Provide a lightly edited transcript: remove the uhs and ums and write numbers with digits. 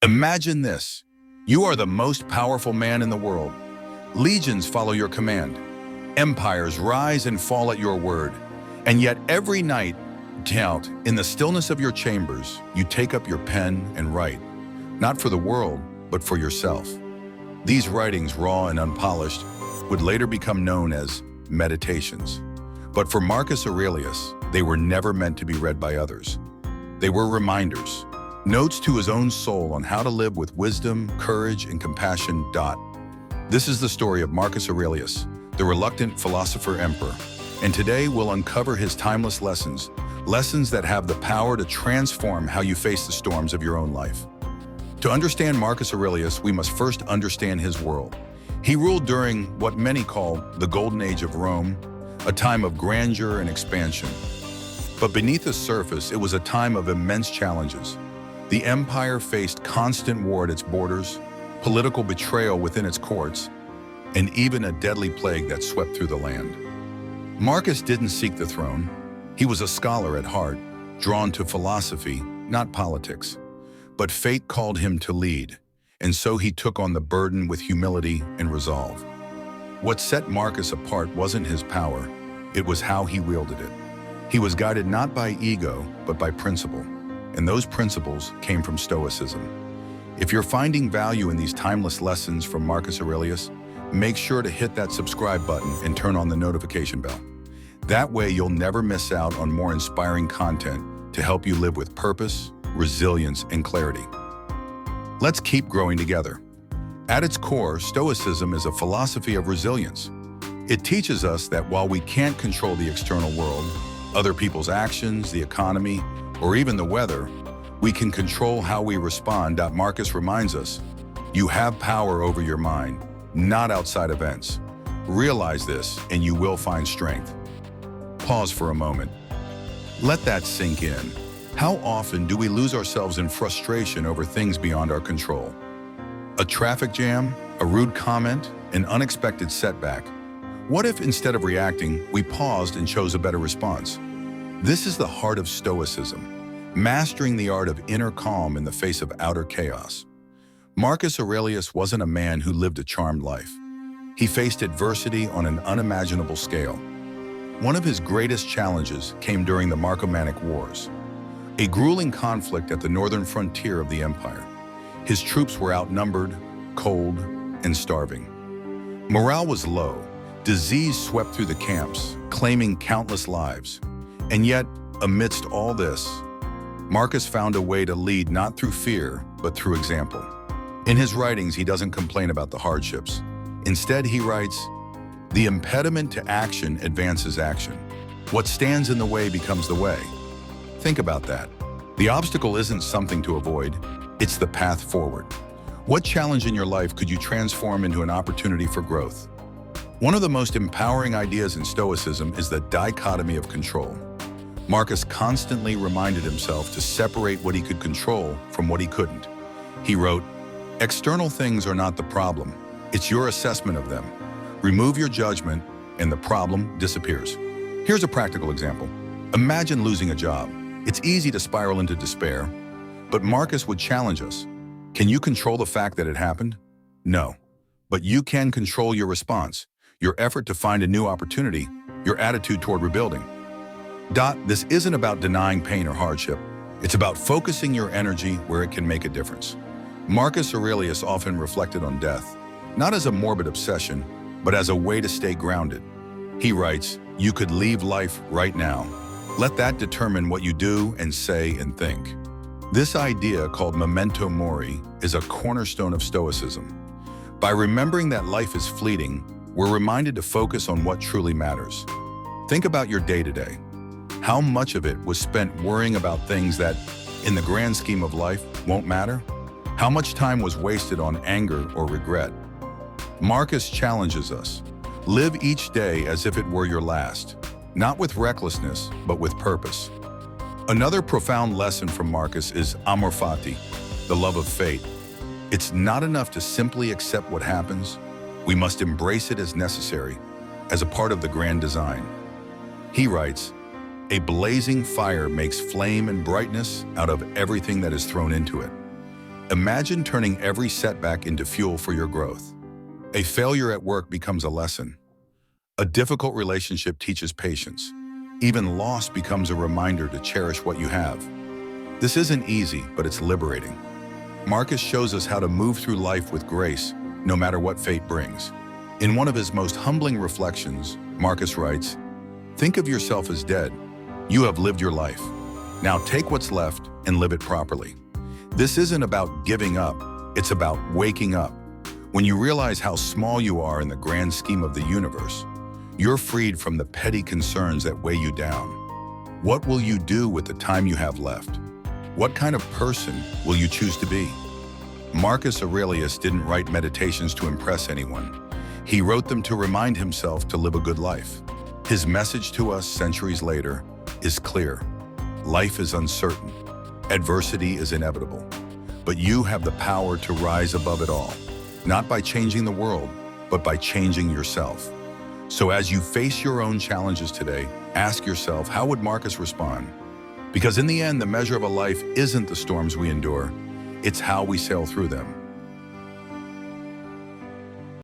Imagine this. You are the most powerful man in the world. Legions follow your command. Empires rise and fall at your word. And yet every night, out in the stillness of your chambers, you take up your pen and write, not for the world, but for yourself. These writings, raw and unpolished, would later become known as meditations. But for Marcus Aurelius, they were never meant to be read by others. They were reminders, notes to his own soul on how to live with wisdom, courage, and compassion. This is the story of Marcus Aurelius, the reluctant philosopher-emperor. And today we'll uncover his timeless lessons that have the power to transform how you face the storms of your own life. To understand Marcus Aurelius, we must first understand his world. He ruled during what many call the Golden Age of Rome, a time of grandeur and expansion. But beneath the surface, it was a time of immense challenges. The empire faced constant war at its borders, political betrayal within its courts, and even a deadly plague that swept through the land. Marcus didn't seek the throne. He was a scholar at heart, drawn to philosophy, not politics. But fate called him to lead, and so he took on the burden with humility and resolve. What set Marcus apart wasn't his power, it was how he wielded it. He was guided not by ego, but by principle, and those principles came from Stoicism. If you're finding value in these timeless lessons from Marcus Aurelius, make sure to hit that subscribe button and turn on the notification bell. That way you'll never miss out on more inspiring content to help you live with purpose, resilience, and clarity. Let's keep growing together. At its core, Stoicism is a philosophy of resilience. It teaches us that while we can't control the external world, other people's actions, the economy, or even the weather, we can control how we respond. Marcus reminds us, you have power over your mind, not outside events. Realize this, and you will find strength. Pause for a moment. Let that sink in. How often do we lose ourselves in frustration over things beyond our control? A traffic jam, a rude comment, an unexpected setback. What if instead of reacting, we paused and chose a better response? This is the heart of Stoicism, mastering the art of inner calm in the face of outer chaos. Marcus Aurelius wasn't a man who lived a charmed life. He faced adversity on an unimaginable scale. One of his greatest challenges came during the Marcomannic Wars, a grueling conflict at the northern frontier of the empire. His troops were outnumbered, cold, and starving. Morale was low. Disease swept through the camps, claiming countless lives. And yet, amidst all this, Marcus found a way to lead not through fear, but through example. In his writings, he doesn't complain about the hardships. Instead, he writes, "The impediment to action advances action. What stands in the way becomes the way." Think about that. The obstacle isn't something to avoid, it's the path forward. What challenge in your life could you transform into an opportunity for growth? One of the most empowering ideas in Stoicism is the dichotomy of control. Marcus constantly reminded himself to separate what he could control from what he couldn't. He wrote, "External things are not the problem, it's your assessment of them. Remove your judgment, and the problem disappears." Here's a practical example. Imagine losing a job. It's easy to spiral into despair, but Marcus would challenge us. Can you control the fact that it happened? No, but you can control your response, your effort to find a new opportunity, your attitude toward rebuilding. This isn't about denying pain or hardship. It's about focusing your energy where it can make a difference. Marcus Aurelius often reflected on death, not as a morbid obsession, but as a way to stay grounded. He writes, "You could leave life right now. Let that determine what you do and say and think." This idea, called memento mori, is a cornerstone of Stoicism. By remembering that life is fleeting, we're reminded to focus on what truly matters. Think about your day-to-day. How much of it was spent worrying about things that, in the grand scheme of life, won't matter? How much time was wasted on anger or regret? Marcus challenges us. Live each day as if it were your last, not with recklessness, but with purpose. Another profound lesson from Marcus is amor fati, the love of fate. It's not enough to simply accept what happens. We must embrace it as necessary, as a part of the grand design. He writes, "A blazing fire makes flame and brightness out of everything that is thrown into it." Imagine turning every setback into fuel for your growth. A failure at work becomes a lesson. A difficult relationship teaches patience. Even loss becomes a reminder to cherish what you have. This isn't easy, but it's liberating. Marcus shows us how to move through life with grace, no matter what fate brings. In one of his most humbling reflections, Marcus writes, "Think of yourself as dead. You have lived your life. Now take what's left and live it properly." This isn't about giving up, it's about waking up. When you realize how small you are in the grand scheme of the universe, you're freed from the petty concerns that weigh you down. What will you do with the time you have left? What kind of person will you choose to be? Marcus Aurelius didn't write meditations to impress anyone. He wrote them to remind himself to live a good life. His message to us centuries later is clear. Life is uncertain. Adversity is inevitable. But you have the power to rise above it all, not by changing the world, but by changing yourself. So as you face your own challenges today, ask yourself, how would Marcus respond? Because in the end, the measure of a life isn't the storms we endure, it's how we sail through them.